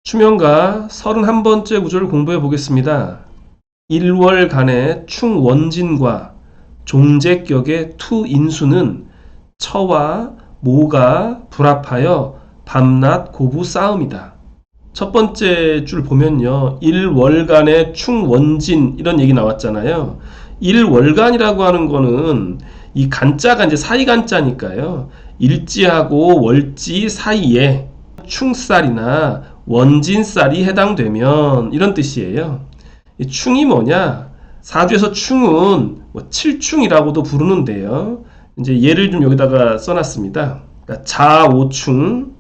추명가 31번째 구조를 공부해 보겠습니다. 일월간의 충원진과 종제격의 투인수는 처와 모가 불합하여 밤낮 고부 싸움이다. 첫 번째 줄 보면요. 일월간의 충원진 이런 얘기 나왔잖아요. 일월간이라고 하는 거는 이 간자가 이제 사이간자니까요. 일지하고 월지 사이에 충살이나 원진살이 해당되면 이런 뜻이에요. 이 충이 뭐냐? 사주에서 충은 칠충이라고도 부르는데요. 이제 예를 좀 여기다가 써놨습니다. 그러니까 자오충,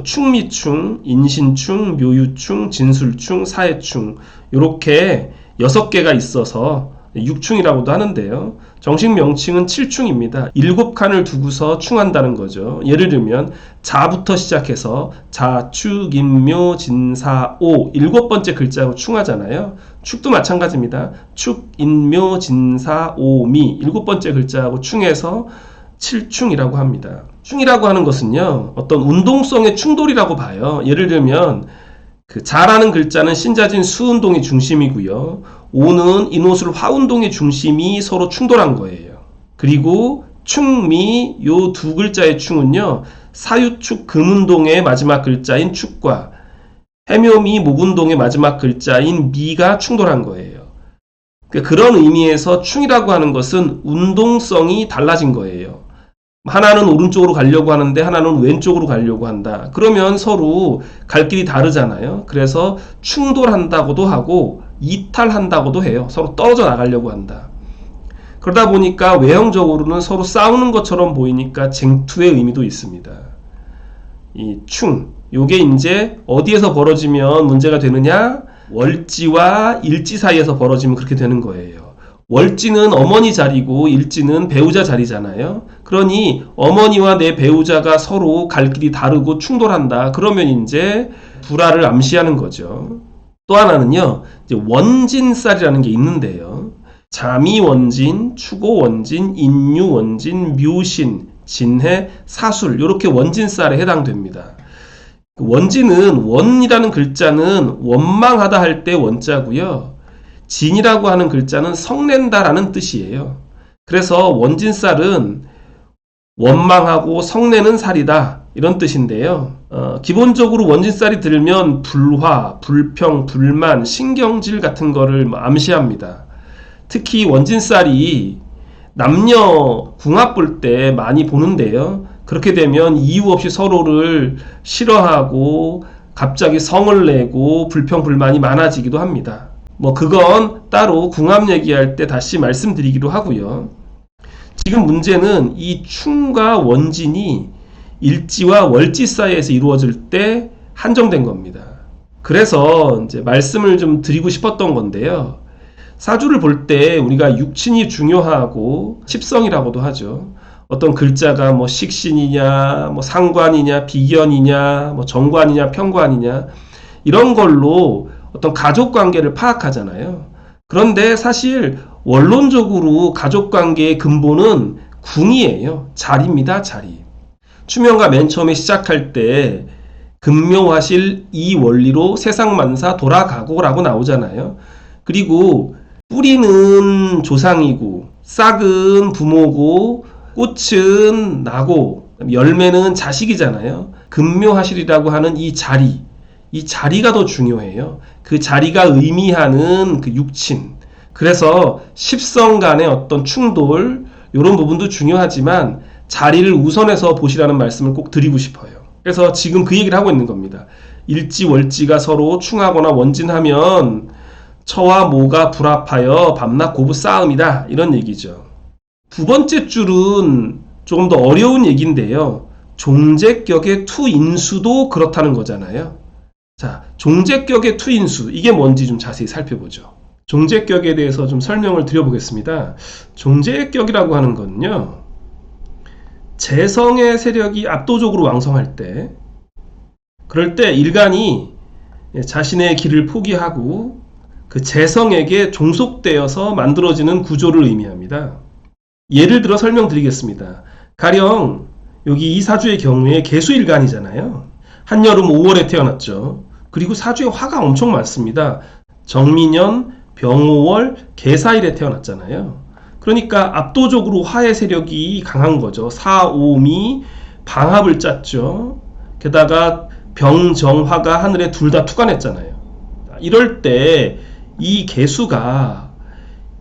충미충, 인신충, 묘유충, 진술충, 사해충 이렇게 6개가 있어서 육충이라고도 하는데요. 정식 명칭은 7충입니다. 7칸을 두고서 충한다는 거죠. 예를 들면 자부터 시작해서 자, 축, 인묘, 진사, 오 7번째 글자로 충하잖아요. 축도 마찬가지입니다. 축, 인묘, 진사, 오, 미 7번째 글자하고 충해서 7충이라고 합니다. 충이라고 하는 것은요. 어떤 운동성의 충돌이라고 봐요. 예를 들면 그 자라는 글자는 신자진 수운동이 중심이고요. 오는 인호술 화운동의 중심이 서로 충돌한 거예요. 그리고 충미 요 두 글자의 충은요. 사유축 금운동의 마지막 글자인 축과 해묘미 목운동의 마지막 글자인 미가 충돌한 거예요. 그런 의미에서 충이라고 하는 것은 운동성이 달라진 거예요. 하나는 오른쪽으로 가려고 하는데 하나는 왼쪽으로 가려고 한다. 그러면 서로 갈 길이 다르잖아요. 그래서 충돌한다고도 하고 이탈한다고도 해요. 서로 떨어져 나가려고 한다. 그러다 보니까 외형적으로는 서로 싸우는 것처럼 보이니까 쟁투의 의미도 있습니다. 이 충, 요게 이제 어디에서 벌어지면 문제가 되느냐? 월지와 일지 사이에서 벌어지면 그렇게 되는 거예요. 월지는 어머니 자리고 일지는 배우자 자리잖아요. 그러니 어머니와 내 배우자가 서로 갈 길이 다르고 충돌한다. 그러면 이제 불화를 암시하는 거죠. 또 하나는요. 이제 원진살이라는 게 있는데요. 자미원진, 추고원진, 인유원진, 묘신, 진해, 사술 이렇게 원진살에 해당됩니다. 원진은 원이라는 글자는 원망하다 할 때 원자고요. 진이라고 하는 글자는 성낸다라는 뜻이에요. 그래서 원진살은 원망하고 성내는 살이다 이런 뜻인데요. 기본적으로 원진살이 들면 불화, 불평, 불만, 신경질 같은 거를 암시합니다. 특히 원진살이 남녀 궁합 볼 때 많이 보는데요. 그렇게 되면 이유 없이 서로를 싫어하고 갑자기 성을 내고 불평, 불만이 많아지기도 합니다. 그건 따로 궁합 얘기할 때 다시 말씀드리기로 하고요. 지금 문제는 이 충과 원진이 일지와 월지 사이에서 이루어질 때 한정된 겁니다. 그래서 이제 말씀을 좀 드리고 싶었던 건데요. 사주를 볼 때 우리가 육친이 중요하고 십성이라고도 하죠. 어떤 글자가 식신이냐, 상관이냐, 비견이냐, 정관이냐, 편관이냐 이런 걸로 어떤 가족 관계를 파악하잖아요. 그런데 사실 원론적으로 가족 관계의 근본은 궁이에요. 자리입니다. 자리. 추명가 맨 처음에 시작할 때 금묘화실 이 원리로 세상만사 돌아가고라고 나오잖아요. 그리고 뿌리는 조상이고 싹은 부모고 꽃은 나고 열매는 자식이잖아요. 금묘화실이라고 하는 이 자리가 더 중요해요. 그 자리가 의미하는 그 육친. 그래서 십성 간의 어떤 충돌 이런 부분도 중요하지만 자리를 우선해서 보시라는 말씀을 꼭 드리고 싶어요. 그래서 지금 그 얘기를 하고 있는 겁니다. 일지 월지가 서로 충하거나 원진하면 처와 모가 불합하여 밤낮 고부 싸움이다 이런 얘기죠. 두 번째 줄은 조금 더 어려운 얘기인데요. 종제격의 투인수도 그렇다는 거잖아요. 자, 종제격의 투인수 이게 뭔지 좀 자세히 살펴보죠. 종제격에 대해서 좀 설명을 드려보겠습니다. 종제격이라고 하는 건요. 재성의 세력이 압도적으로 왕성할 때 그럴 때 일간이 자신의 길을 포기하고 그 재성에게 종속되어서 만들어지는 구조를 의미합니다. 예를 들어 설명드리겠습니다. 가령 여기 이 사주의 경우에 개수일간이잖아요. 한여름 5월에 태어났죠. 그리고 사주에 화가 엄청 많습니다. 정민년, 병오월, 계사일에 태어났잖아요. 그러니까 압도적으로 화의 세력이 강한 거죠. 사오미 방합을 짰죠. 게다가 병정화가 하늘에 둘 다 투관했잖아요. 이럴 때 이 계수가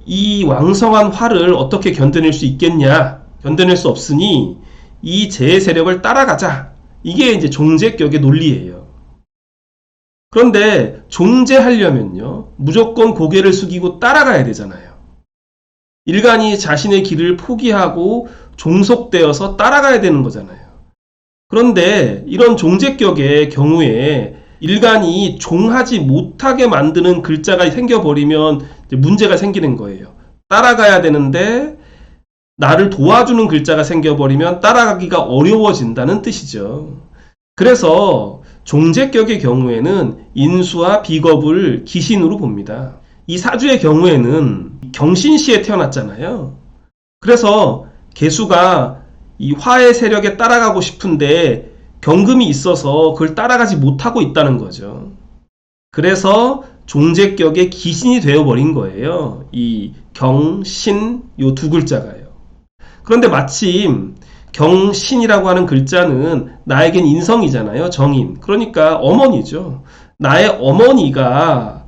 이 왕성한 화를 어떻게 견뎌낼 수 있겠냐? 견뎌낼 수 없으니 이 제 세력을 따라가자. 이게 이제 종제격의 논리예요. 그런데 종제하려면요, 무조건 고개를 숙이고 따라가야 되잖아요. 일간이 자신의 길을 포기하고 종속되어서 따라가야 되는 거잖아요. 그런데 이런 종제격의 경우에 일간이 종하지 못하게 만드는 글자가 생겨버리면 문제가 생기는 거예요. 따라가야 되는데 나를 도와주는 글자가 생겨버리면 따라가기가 어려워진다는 뜻이죠. 그래서 종제격의 경우에는 인수와 비겁을 기신으로 봅니다. 이 사주의 경우에는 경신시에 태어났잖아요. 그래서 계수가 이 화의 세력에 따라가고 싶은데 경금이 있어서 그걸 따라가지 못하고 있다는 거죠. 그래서 종제격의 기신이 되어버린 거예요. 이 경신 요 두 글자가요. 그런데 마침 경신이라고 하는 글자는 나에겐 인성이잖아요. 정인. 그러니까 어머니죠. 나의 어머니가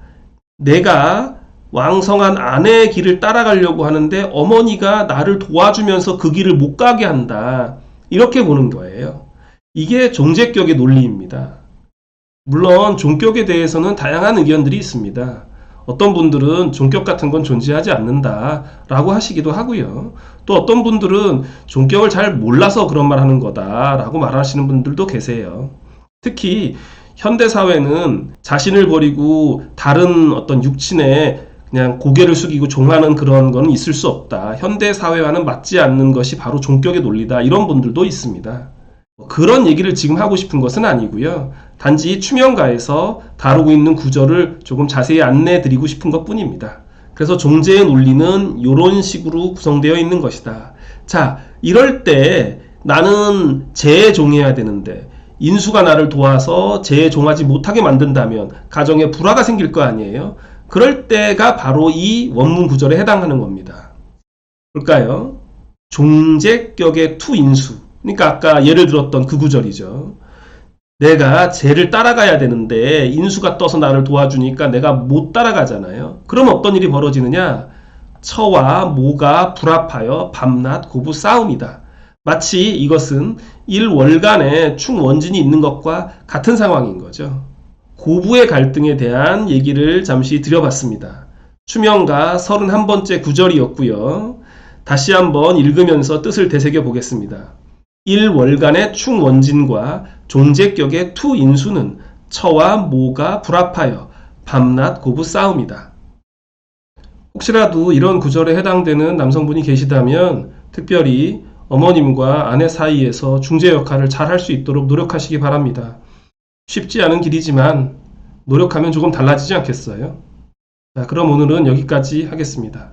내가 왕성한 아내의 길을 따라가려고 하는데 어머니가 나를 도와주면서 그 길을 못 가게 한다. 이렇게 보는 거예요. 이게 종제격의 논리입니다. 물론 종격에 대해서는 다양한 의견들이 있습니다. 어떤 분들은 종격 같은 건 존재하지 않는다 라고 하시기도 하고요. 또 어떤 분들은 종격을 잘 몰라서 그런 말 하는 거다 라고 말하시는 분들도 계세요. 특히 현대사회는 자신을 버리고 다른 어떤 육친에 그냥 고개를 숙이고 종하는 그런 건 있을 수 없다. 현대사회와는 맞지 않는 것이 바로 종격의 논리다. 이런 분들도 있습니다. 그런 얘기를 지금 하고 싶은 것은 아니고요. 단지 추명가에서 다루고 있는 구절을 조금 자세히 안내해 드리고 싶은 것 뿐입니다. 그래서 종제의 논리는 이런 식으로 구성되어 있는 것이다. 자, 이럴 때 나는 재종해야 되는데 인수가 나를 도와서 재종하지 못하게 만든다면 가정에 불화가 생길 거 아니에요? 그럴 때가 바로 이 원문 구절에 해당하는 겁니다. 볼까요? 종제격의 투인수. 그러니까 아까 예를 들었던 그 구절이죠. 내가 쟤를 따라가야 되는데 인수가 떠서 나를 도와주니까 내가 못 따라가잖아요. 그럼 어떤 일이 벌어지느냐? 처와 모가 불합하여 밤낮 고부 싸움이다. 마치 이것은 일월간에 충원진이 있는 것과 같은 상황인 거죠. 고부의 갈등에 대한 얘기를 잠시 드려봤습니다. 추명가 31번째 구절이었고요. 다시 한번 읽으면서 뜻을 되새겨 보겠습니다. 일월간의 충원진과 종제격의 투인수는 처와 모가 불합하여 밤낮 고부 싸움이다. 혹시라도 이런 구절에 해당되는 남성분이 계시다면 특별히 어머님과 아내 사이에서 중재 역할을 잘 할 수 있도록 노력하시기 바랍니다. 쉽지 않은 길이지만 노력하면 조금 달라지지 않겠어요? 자, 그럼 오늘은 여기까지 하겠습니다.